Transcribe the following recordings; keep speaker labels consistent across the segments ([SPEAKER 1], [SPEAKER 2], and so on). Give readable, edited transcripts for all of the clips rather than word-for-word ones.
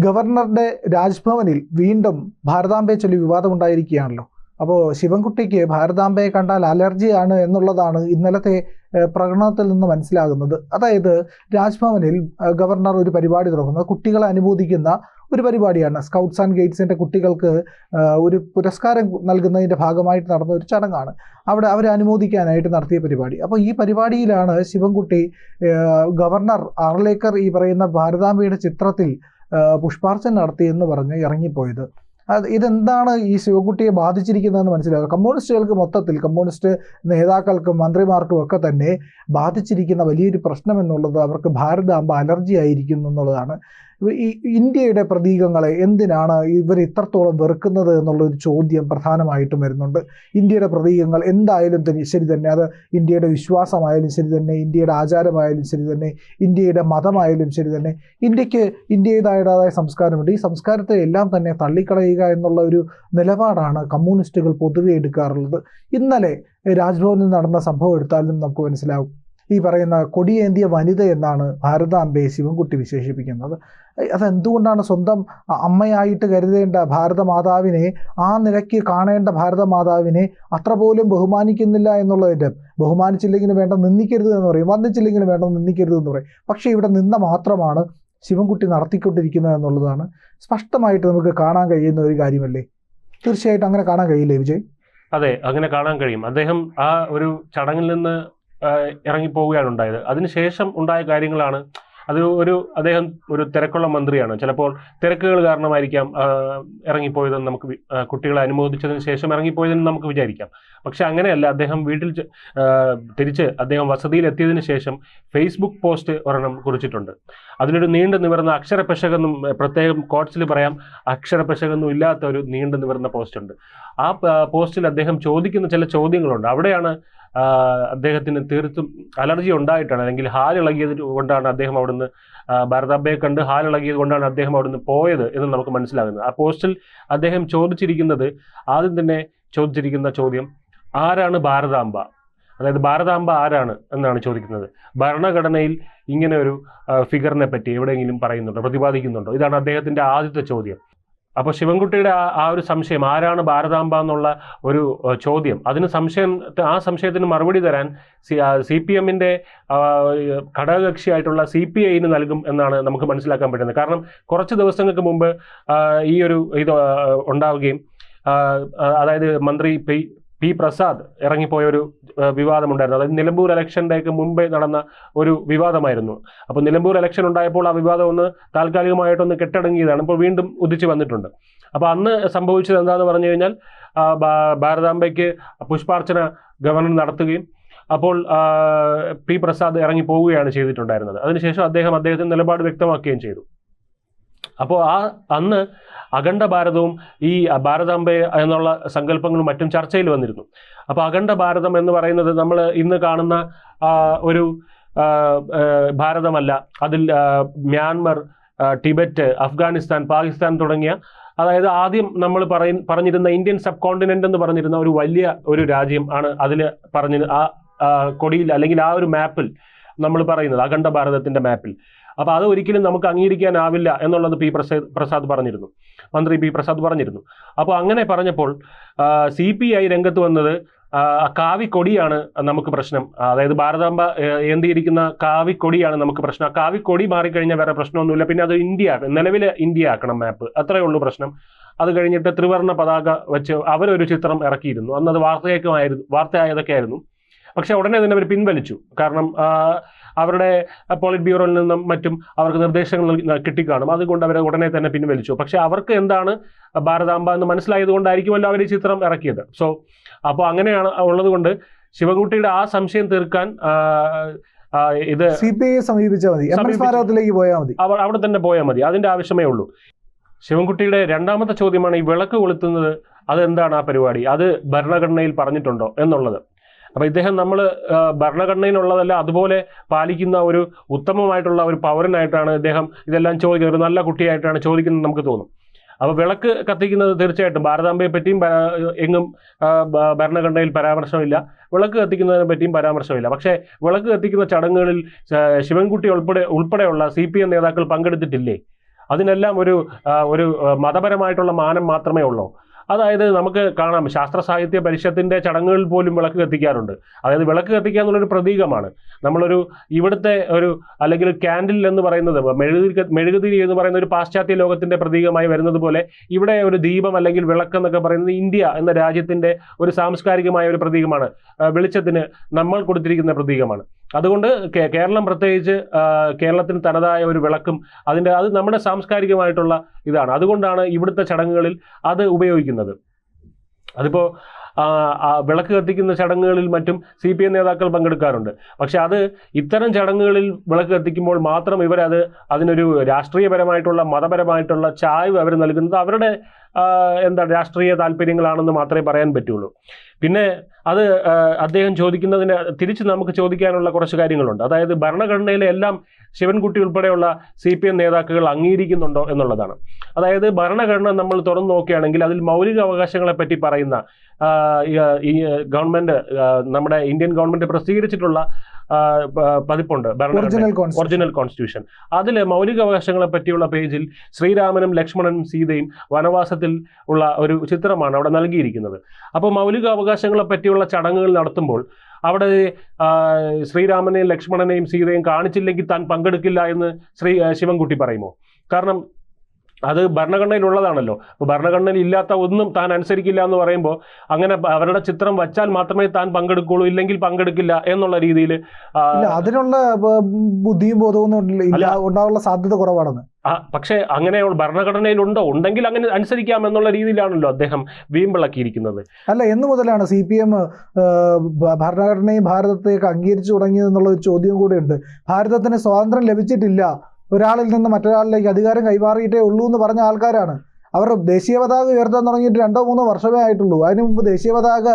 [SPEAKER 1] ഗവർണറുടെ രാജ്ഭവനിൽ വീണ്ടും ഭാരതാംബയെ ചൊല്ലി വിവാദമുണ്ടായിരിക്കുകയാണല്ലോ. അപ്പോൾ ശിവൻകുട്ടിക്ക് ഭാരതാംബയെ കണ്ടാൽ അലർജിയാണ് എന്നുള്ളതാണ് ഇന്നലത്തെ പ്രകടനത്തിൽ നിന്ന് മനസ്സിലാകുന്നത്. അതായത് രാജ്ഭവനിൽ ഗവർണർ ഒരു പരിപാടി തുറക്കുന്നത് കുട്ടികളെ അനുമോദിക്കുന്ന ഒരു പരിപാടിയാണ്. സ്കൗട്ട്സ് ആൻഡ് ഗൈഡ്സിൻ്റെ കുട്ടികൾക്ക് ഒരു പുരസ്കാരം നൽകുന്നതിൻ്റെ ഭാഗമായിട്ട് നടന്ന ഒരു ചടങ്ങാണ്. അവിടെ അവരെ അനുമോദിക്കാനായിട്ട് നടത്തിയ പരിപാടി. അപ്പോൾ ഈ പരിപാടിയിലാണ് ശിവൻകുട്ടി ഗവർണർ ആർലേക്കർ ഈ പറയുന്ന ഭാരതാംബയുടെ ചിത്രത്തിൽ പുഷ്പാർച്ചന നടത്തിയെന്ന് പറഞ്ഞ് ഇറങ്ങിപ്പോയത്. ഇതെന്താണ് ഈ ശിവൻകുട്ടിയെ ബാധിച്ചിരിക്കുന്നതെന്ന് മനസ്സിലാക്കുക. കമ്മ്യൂണിസ്റ്റുകൾക്ക് മൊത്തത്തിൽ, കമ്മ്യൂണിസ്റ്റ് നേതാക്കൾക്കും മന്ത്രിമാർക്കും ഒക്കെ തന്നെ ബാധിച്ചിരിക്കുന്ന വലിയൊരു പ്രശ്നം എന്നുള്ളത് അവർക്ക് ഭാരതാംബ അലർജി ആയിരിക്കുന്നു എന്നുള്ളതാണ്. ഈ ഇന്ത്യയുടെ പ്രതീകങ്ങളെ എന്തിനാണ് ഇവർ ഇത്രത്തോളം വെറുക്കുന്നത് എന്നുള്ളൊരു ചോദ്യം പ്രധാനമായിട്ടും വരുന്നുണ്ട്. ഇന്ത്യയുടെ പ്രതീകങ്ങൾ എന്തായാലും ശരി തന്നെ, അത് ഇന്ത്യയുടെ വിശ്വാസമായാലും ശരി തന്നെ, ഇന്ത്യയുടെ ആചാരമായാലും ശരി തന്നെ, ഇന്ത്യയുടെ മതമായാലും ശരി തന്നെ, ഇന്ത്യക്ക് ഇന്ത്യയുടേതായ സംസ്കാരമുണ്ട്. ഈ സംസ്കാരത്തെ എല്ലാം തന്നെ തള്ളിക്കളയുക എന്നുള്ള ഒരു നിലപാടാണ് കമ്മ്യൂണിസ്റ്റുകൾ പൊതുവെ എടുക്കാറുള്ളത്. ഇന്നലെ രാജ്ഭവനിൽ നടന്ന സംഭവം എടുത്താലും നമുക്ക് മനസ്സിലാവും. ഈ പറയുന്ന കൊടിയേന്തിയ വനിത എന്നാണ് ഭാരതാംബയെ ശിവൻകുട്ടി വിശേഷിപ്പിക്കുന്നത്. അതെന്തുകൊണ്ടാണ് സ്വന്തം അമ്മയായിട്ട് കരുതേണ്ട ഭാരതമാതാവിനെ, ആ നിലയ്ക്ക് കാണേണ്ട ഭാരതമാതാവിനെ അത്ര പോലും ബഹുമാനിക്കുന്നില്ല എന്നുള്ളതിൻ്റെ, ബഹുമാനിച്ചില്ലെങ്കിലും വേണ്ട നിന്ദിക്കരുത് എന്ന് പറയും, വന്ദിച്ചില്ലെങ്കിലും വേണ്ട നിന്ദിക്കരുത് എന്ന് പറയും. പക്ഷേ ഇവിടെ നിന്ന മാത്രമാണ് ശിവൻകുട്ടി നടത്തിക്കൊണ്ടിരിക്കുന്നത് എന്നുള്ളതാണ് സ്പഷ്ടമായിട്ട് നമുക്ക് കാണാൻ കഴിയുന്ന ഒരു കാര്യമല്ലേ? തീർച്ചയായിട്ടും അങ്ങനെ കാണാൻ കഴിയില്ലേ വിജയ്?
[SPEAKER 2] അതെ, അങ്ങനെ കാണാൻ കഴിയും. അദ്ദേഹം ആ ഒരു ചടങ്ങിൽ നിന്ന് ഇറങ്ങിപ്പോവുകയാണ് ഉണ്ടായത്. അതിനുശേഷം ഉണ്ടായ കാര്യങ്ങളാണ് അദ്ദേഹം ഒരു തിരക്കുള്ള മന്ത്രിയാണ്. ചിലപ്പോൾ തിരക്കുകൾ കാരണമായിരിക്കാം ഇറങ്ങിപ്പോയതെന്ന് നമുക്ക്, കുട്ടികളെ അനുമോദിച്ചതിന് ശേഷം ഇറങ്ങിപ്പോയതെന്ന് നമുക്ക് വിചാരിക്കാം. പക്ഷെ അങ്ങനെയല്ല. അദ്ദേഹം വീട്ടിൽ തിരിച്ച് അദ്ദേഹം വസതിയിൽ എത്തിയതിനു ശേഷം ഫേസ്ബുക്ക് പോസ്റ്റ് ഒരെണ്ണം കുറിച്ചിട്ടുണ്ട്. അതിലൊരു നീണ്ടു നിവർന്ന അക്ഷരപെശകെന്നും, പ്രത്യേകം കോട്സിൽ പറയാം, അക്ഷരപെശകെന്നും ഇല്ലാത്ത ഒരു നീണ്ടു നിവർന്ന പോസ്റ്റ് ഉണ്ട്. ആ പോസ്റ്റിൽ അദ്ദേഹം ചോദിക്കുന്ന ചില ചോദ്യങ്ങളുണ്ട്. അവിടെയാണ് അദ്ദേഹത്തിന് തീർത്തും അലർജി ഉണ്ടായിട്ടാണ്, അല്ലെങ്കിൽ ഹാലിളകിയത് കൊണ്ടാണ് അദ്ദേഹം അവിടുന്ന് ഭാരതാംബയെ കണ്ട് ഹാലിളകിയത് കൊണ്ടാണ് അദ്ദേഹം അവിടുന്ന് പോയത് എന്ന് നമുക്ക് മനസ്സിലാകുന്നത്. ആ പോസ്റ്റിൽ അദ്ദേഹം ആദ്യം തന്നെ ചോദിച്ചിരിക്കുന്ന ചോദ്യം, ആരാണ് ഭാരതാംബ? അതായത് ഭാരതാംബ ആരാണ് എന്നാണ് ചോദിക്കുന്നത്. ഭരണഘടനയിൽ ഇങ്ങനെ ഒരു ഫിഗറിനെ പറ്റി എവിടെയെങ്കിലും പറയുന്നുണ്ടോ, പ്രതിപാദിക്കുന്നുണ്ടോ? ഇതാണ് അദ്ദേഹത്തിന്റെ ആദ്യത്തെ ചോദ്യം. അപ്പോൾ ശിവൻകുട്ടിയുടെ ആ ഒരു സംശയം, ആരാണ് ഭാരതാംബ എന്നുള്ള ഒരു ചോദ്യം, ആ സംശയത്തിന് മറുപടി തരാൻ CPM-ന്റെ ഘടകകക്ഷിയായിട്ടുള്ള CPI-ന് നൽകും എന്നാണ് നമുക്ക് മനസ്സിലാക്കാൻ പറ്റുന്നത്. കാരണം കുറച്ച് ദിവസങ്ങൾക്ക് മുമ്പ് ഈ ഒരു ഇത് ഉണ്ടാവുകയും, അതായത് മന്ത്രി പി പ്രസാദ് ഇറങ്ങിപ്പോയ ഒരു വിവാദമുണ്ടായിരുന്നു. അതായത് നിലമ്പൂർ ഇലക്ഷൻ്റെയൊക്കെ മുമ്പേ നടന്ന ഒരു വിവാദമായിരുന്നു. അപ്പോൾ നിലമ്പൂർ ഇലക്ഷൻ ഉണ്ടായപ്പോൾ ആ വിവാദം ഒന്ന് താൽക്കാലികമായിട്ടൊന്ന് കെട്ടടങ്ങിയതാണ്. ഇപ്പോൾ വീണ്ടും ഉദിച്ചു വന്നിട്ടുണ്ട്. അപ്പോൾ അന്ന് സംഭവിച്ചത് എന്താണെന്ന് പറഞ്ഞു കഴിഞ്ഞാൽ, ഭാരതാംബയ്ക്ക് പുഷ്പാർച്ചന ഗവർണർ നടത്തുകയും അപ്പോൾ പി പ്രസാദ് ഇറങ്ങി പോവുകയാണ് ചെയ്തിട്ടുണ്ടായിരുന്നത്. അതിനുശേഷം അദ്ദേഹത്തിന്റെ നിലപാട് വ്യക്തമാക്കുകയും ചെയ്തു. അപ്പോൾ അന്ന് അഖണ്ഡ ഭാരതവും ഈ ഭാരതാംബ എന്നുള്ള സങ്കല്പങ്ങളും മറ്റും ചർച്ചയിൽ വന്നിരുന്നു. അപ്പോൾ അഖണ്ഡ ഭാരതം എന്ന് പറയുന്നത് നമ്മൾ ഇന്ന് കാണുന്ന ഒരു ഭാരതമല്ല. അതിൽ മ്യാൻമർ, ടിബറ്റ്, അഫ്ഗാനിസ്ഥാൻ, പാകിസ്ഥാൻ തുടങ്ങിയ, അതായത് ആദ്യം നമ്മൾ പറഞ്ഞിരുന്ന ഇന്ത്യൻ സബ് കോണ്ടിനെന്റ് എന്ന് പറഞ്ഞിരുന്ന ഒരു വലിയ ഒരു രാജ്യം ആണ് അതിൽ ആ കൊടിയിൽ, അല്ലെങ്കിൽ ആ ഒരു മാപ്പിൽ നമ്മൾ പറയുന്നത്, അഖണ്ഡ ഭാരതത്തിന്റെ മാപ്പിൽ. അപ്പോൾ അത് ഒരിക്കലും നമുക്ക് അംഗീകരിക്കാനാവില്ല എന്നുള്ളത് മന്ത്രി പി പ്രസാദ് പറഞ്ഞിരുന്നു. അപ്പോൾ അങ്ങനെ പറഞ്ഞപ്പോൾ CPI രംഗത്ത് വന്നത്, കാവിക്കൊടിയാണ് നമുക്ക് പ്രശ്നം. അതായത് ഭാരതാംബ ഏന്തിയിരിക്കുന്ന കാവിക്കൊടിയാണ് നമുക്ക് പ്രശ്നം. ആ കാവിക്കൊടി മാറിക്കഴിഞ്ഞാൽ വേറെ പ്രശ്നമൊന്നുമില്ല. പിന്നെ അത് നിലവിലെ ഇന്ത്യ ആക്കണം മാപ്പ്, അത്രയേ ഉള്ളൂ പ്രശ്നം. അത് കഴിഞ്ഞിട്ട് ത്രിവർണ്ണ പതാക വെച്ച് അവരൊരു ചിത്രം ഇറക്കിയിരുന്നു. അന്നത് വാർത്തയായതൊക്കെ ആയിരുന്നു. പക്ഷെ ഉടനെ തന്നെ അവർ പിൻവലിച്ചു. കാരണം അവരുടെ പോളിറ്റ് ബ്യൂറോയിൽ നിന്നും മറ്റും അവർക്ക് നിർദ്ദേശങ്ങൾ കിട്ടിക്കാണും. അതുകൊണ്ട് അവർ ഉടനെ തന്നെ പിൻവലിച്ചു. പക്ഷെ അവർക്ക് എന്താണ് ഭാരതാംബ എന്ന് മനസ്സിലായത് കൊണ്ടായിരിക്കുമല്ലോ അവർ ഈ ചിത്രം ഇറക്കിയത്. അപ്പോൾ അങ്ങനെയാണ് ഉള്ളത് കൊണ്ട് ശിവൻകുട്ടിയുടെ ആ സംശയം തീർക്കാൻ ഇത്
[SPEAKER 1] CPI സമീപിച്ചാൽ മതി,
[SPEAKER 2] അവിടെ തന്നെ പോയാൽ മതി. അതിന്റെ ആവശ്യമേ ഉള്ളൂ. ശിവൻകുട്ടിയുടെ രണ്ടാമത്തെ ചോദ്യമാണ് ഈ വിളക്ക് കൊളുത്തുന്നത്, അതെന്താണ് ആ പരിപാടി, അത് ഭരണഘടനയിൽ പറഞ്ഞിട്ടുണ്ടോ എന്നുള്ളത്. അപ്പോൾ ഇദ്ദേഹം നമ്മൾ ഭരണഘടനയിലുള്ളതല്ല അതുപോലെ പാലിക്കുന്ന ഒരു ഉത്തമമായിട്ടുള്ള ഒരു പൗരനായിട്ടാണ് ഇദ്ദേഹം ഇതെല്ലാം ചോദിക്കുന്നത്. ഒരു നല്ല കുട്ടിയായിട്ടാണ് ചോദിക്കുന്നത് നമുക്ക് തോന്നും. അപ്പോൾ വിളക്ക് കത്തിക്കുന്നത് തീർച്ചയായിട്ടും ഭാരതാംബയെ പറ്റിയും എങ്ങും ഭരണഘടനയിൽ പരാമർശമില്ല, വിളക്ക് കത്തിക്കുന്നതിനെ പറ്റിയും പരാമർശമില്ല. പക്ഷേ വിളക്ക് കത്തിക്കുന്ന ചടങ്ങുകളിൽ ശിവൻകുട്ടി ഉൾപ്പെടെയുള്ള CPM നേതാക്കൾ പങ്കെടുത്തിട്ടില്ലേ? അതിനെല്ലാം ഒരു മതപരമായിട്ടുള്ള മാനം മാത്രമേ ഉള്ളൂ. അതായത് നമുക്ക് കാണാം, ശാസ്ത്ര സാഹിത്യ പരിഷത്തിന്റെ ചടങ്ങുകളിൽ പോലും വിളക്ക് കത്തിക്കാറുണ്ട്. അതായത് വിളക്ക് കത്തിക്കുക എന്നുള്ളൊരു പ്രതീകമാണ്. ഇവിടുത്തെ അല്ലെങ്കിൽ ക്യാൻഡിൽ എന്ന് പറയുന്നത്, മെഴുകുതിരി എന്ന് പറയുന്ന ഒരു പാശ്ചാത്യ ലോകത്തിന്റെ പ്രതീകമായി വരുന്നത് പോലെ ഇവിടെ ഒരു ദീപം അല്ലെങ്കിൽ വിളക്ക് എന്നൊക്കെ പറയുന്നത് ഇന്ത്യ എന്ന രാജ്യത്തിന്റെ ഒരു സാംസ്കാരികമായ ഒരു പ്രതീകമാണ്. വെളിച്ചത്തിന് നമ്മൾ കൊടുത്തിരിക്കുന്ന പ്രതീകമാണ്. അതുകൊണ്ട് കേരളം പ്രത്യേകിച്ച് കേരളത്തിന് തനതായ ഒരു വിളക്കും അത് നമ്മുടെ സാംസ്കാരികമായിട്ടുള്ള ഇതാണ്. അതുകൊണ്ടാണ് ഇവിടുത്തെ ചടങ്ങുകളിൽ അത് ഉപയോഗിക്കുന്നത്. അതിപ്പോൾ വിളക്ക് കത്തിക്കുന്ന ചടങ്ങുകളിൽ മറ്റും CPM നേതാക്കൾ പങ്കെടുക്കാറുണ്ട്. പക്ഷെ ഇത്തരം ചടങ്ങുകളിൽ വിളക്ക് കത്തിക്കുമ്പോൾ മാത്രം അതിനൊരു രാഷ്ട്രീയപരമായിട്ടുള്ള മതപരമായിട്ടുള്ള ചായ്വ് അവർ നൽകുന്നത് അവരുടെ രാഷ്ട്രീയ താല്പര്യങ്ങളാണെന്ന് മാത്രമേ പറയാൻ പറ്റുള്ളൂ. പിന്നെ അദ്ദേഹം ചോദിക്കുന്നതിന് തിരിച്ച് നമുക്ക് ചോദിക്കാനുള്ള കുറച്ച് കാര്യങ്ങളുണ്ട്. അതായത് ഭരണഘടനയിലെ എല്ലാം ശിവൻകുട്ടി ഉൾപ്പെടെയുള്ള CPM നേതാക്കൾ അംഗീകരിക്കുന്നുണ്ടോ എന്നുള്ളതാണ്. അതായത് ഭരണഘടന നമ്മൾ തുറന്നു നോക്കുകയാണെങ്കിൽ അതിൽ മൗലിക അവകാശങ്ങളെ പറ്റി പറയുന്ന ഈ ഗവൺമെന്റ്, നമ്മുടെ ഇന്ത്യൻ ഗവൺമെന്റ് പ്രസിദ്ധീകരിച്ചിട്ടുള്ള പതിപ്പുണ്ട് ഒറിജിനൽ കോൺസ്റ്റിറ്റ്യൂഷൻ. അതിൽ മൗലിക അവകാശങ്ങളെ പറ്റിയുള്ള പേജിൽ ശ്രീരാമനും ലക്ഷ്മണനും സീതയും വനവാസത്തിൽ ഉള്ള ഒരു ചിത്രമാണ് അവിടെ നൽകിയിരിക്കുന്നത്. അപ്പോൾ മൗലിക അവകാശങ്ങളെ പറ്റിയുള്ള ചടങ്ങുകൾ നടത്തുമ്പോൾ അവിടെ ശ്രീരാമനെയും ലക്ഷ്മണനെയും സീതയും കാണിച്ചില്ലെങ്കിൽ താൻ പങ്കെടുക്കില്ല എന്ന് ശിവൻകുട്ടി പറയുമോ? കാരണം അത് ഭരണഘടനയിലുള്ളതാണല്ലോ. അപ്പോൾ ഭരണഘടനയിൽ ഇല്ലാത്ത ഒന്നും താൻ അനുസരിക്കില്ല എന്ന് പറയുമ്പോൾ അങ്ങനെ അവരുടെ ചിത്രം വച്ചാൽ മാത്രമേ താൻ പങ്കെടുക്കുള്ളൂ, ഇല്ലെങ്കിൽ പങ്കെടുക്കില്ല എന്നുള്ള രീതിയിൽ
[SPEAKER 1] അതിനുള്ള ബുദ്ധിയും ബോധവും ഉണ്ടാകാനുള്ള സാധ്യത കുറവാണെന്ന്.
[SPEAKER 2] പക്ഷേ അങ്ങനെ ഭരണഘടനയിലുണ്ടോ? ഉണ്ടെങ്കിൽ അങ്ങനെ അനുസരിക്കാം എന്നുള്ള രീതിയിലാണല്ലോ അദ്ദേഹം വീമ്പിളക്കിയിരിക്കുന്നത്.
[SPEAKER 1] അല്ല, എന്ന് മുതലാണ് CPM ഭരണഘടനയും ഭാരതത്തേക്ക് അംഗീകരിച്ചു തുടങ്ങിയതെന്നുള്ള ഒരു ചോദ്യം കൂടെ ഉണ്ട്. ഭാരതത്തിന് സ്വാതന്ത്ര്യം ലഭിച്ചിട്ടില്ല, ഒരാളിൽ നിന്ന് മറ്റൊരാളിലേക്ക് അധികാരം കൈമാറിയിട്ടേ ഉള്ളൂ എന്ന് പറഞ്ഞ ആൾക്കാരാണ്. അവർ ദേശീയ പതാക ഉയർത്താൻ തുടങ്ങിയിട്ട് 2-3 വർഷമേ ആയിട്ടുള്ളൂ. അതിനു മുമ്പ് ദേശീയ പതാക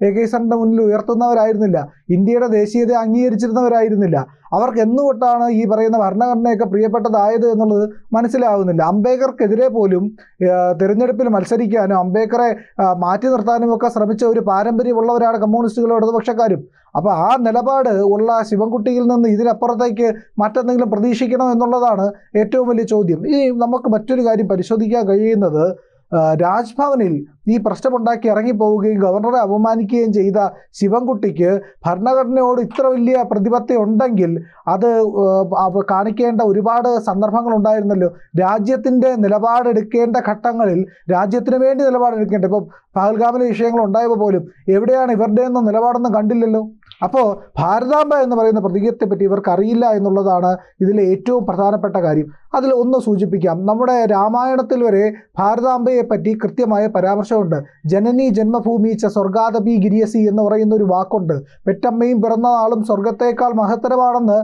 [SPEAKER 1] AK-7 മുന്നിൽ ഉയർത്തുന്നവരായിരുന്നില്ല, ഇന്ത്യയുടെ ദേശീയത അംഗീകരിച്ചിരുന്നവരായിരുന്നില്ല. അവർക്ക് എന്നുതൊട്ടാണ് ഈ പറയുന്ന ഭരണഘടനയൊക്കെ പ്രിയപ്പെട്ടതായത് എന്നുള്ളത് മനസ്സിലാവുന്നില്ല. അംബേദ്കർക്കെതിരെ പോലും തിരഞ്ഞെടുപ്പിൽ മത്സരിക്കാനും അംബേദ്കറെ മാറ്റി നിർത്താനും ഒക്കെ ശ്രമിച്ച ഒരു പാരമ്പര്യമുള്ളവരാണ് കമ്മ്യൂണിസ്റ്റുകളും ഇടതുപക്ഷക്കാരും. അപ്പോൾ ആ നിലപാട് ഉള്ള ശിവൻകുട്ടിയിൽ നിന്ന് ഇതിനപ്പുറത്തേക്ക് മറ്റെന്തെങ്കിലും പ്രതീക്ഷിക്കണം എന്നുള്ളതാണ് ഏറ്റവും വലിയ ചോദ്യം. നമുക്ക് മറ്റൊരു കാര്യം പരിശോധിക്കാൻ കഴിയുന്നത്, രാജ്ഭവനിൽ ഈ പ്രശ്നമുണ്ടാക്കി ഇറങ്ങിപ്പോവുകയും ഗവർണറെ അപമാനിക്കുകയും ചെയ്ത ശിവൻകുട്ടിക്ക് ഭരണഘടനയോട് ഇത്ര വലിയ പ്രതിപത്തി ഉണ്ടെങ്കിൽ അത് കാണിക്കേണ്ട ഒരുപാട് സന്ദർഭങ്ങൾ ഉണ്ടായിരുന്നല്ലോ. രാജ്യത്തിൻ്റെ നിലപാടെടുക്കേണ്ട ഘട്ടങ്ങളിൽ രാജ്യത്തിന് വേണ്ടി നിലപാടെടുക്കേണ്ട, ഇപ്പോൾ പഹൽഗാമിലെ വിഷയങ്ങൾ ഉണ്ടായപ്പോൾ പോലും എവിടെയാണ് ഇവരുടെ ഒന്നും നിലപാടൊന്നും കണ്ടില്ലല്ലോ. അപ്പോൾ ഭാരതാംബ എന്ന് പറയുന്ന പ്രതീകത്തെപ്പറ്റി ഇവർക്ക് അറിയില്ല എന്നുള്ളതാണ് ഇതിലെ ഏറ്റവും പ്രധാനപ്പെട്ട കാര്യം. അതിൽ ഒന്ന് സൂചിപ്പിക്കാം, നമ്മുടെ രാമായണത്തിൽ വരെ ഭാരതാംബയെ പറ്റി കൃത്യമായ പരാമർശമുണ്ട്. ജനനി ജന്മഭൂമി ച സ്വർഗാദപി ഗിരിയസി എന്ന് പറയുന്ന ഒരു വാക്കുണ്ട്. പെറ്റമ്മയും പിറന്ന നാളും സ്വർഗത്തേക്കാൾ മഹത്തരമാണെന്ന്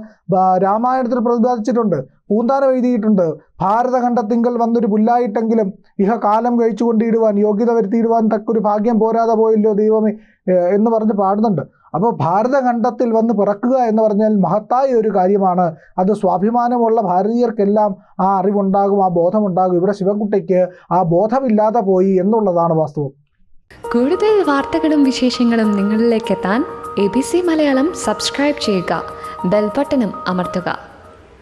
[SPEAKER 1] രാമായണത്തിൽ പ്രതിപാദിച്ചിട്ടുണ്ട്. പൂന്താനം എഴുതിയിട്ടുണ്ട്, ഭാരതഖണ്ഡത്തിങ്കൽ വന്നൊരു പുല്ലായിട്ടെങ്കിലും ഇഹ കാലം കഴിച്ചുകൊണ്ടിടുവാൻ യോഗ്യത വരുത്തിയിടുവാൻ തക്കൊരു ഭാഗ്യം പോരാതെ പോയല്ലോ ദൈവമേ എന്ന് പറഞ്ഞ് പാടുന്നുണ്ട്. അപ്പോൾ ഭാരതഖണ്ഡത്തിൽ വന്ന് പിറക്കുക എന്ന് പറഞ്ഞാൽ മഹത്തായ ഒരു കാര്യമാണ്. അത് സ്വാഭിമാനമുള്ള ഭാരതീയർക്കെല്ലാം ആ അറിവുണ്ടാകും, ആ ബോധമുണ്ടാകും. ഇവിടെ ശിവൻകുട്ടിക്ക് ആ ബോധമില്ലാതെ പോയി എന്നുള്ളതാണ് വാസ്തവം.
[SPEAKER 3] കൂടുതൽ വാർത്തകളും വിശേഷങ്ങളും നിങ്ങളിലേക്ക് എത്താൻ ABC മലയാളം സബ്സ്ക്രൈബ് ചെയ്യുക, ബെൽ ബട്ടണും അമർത്തുക.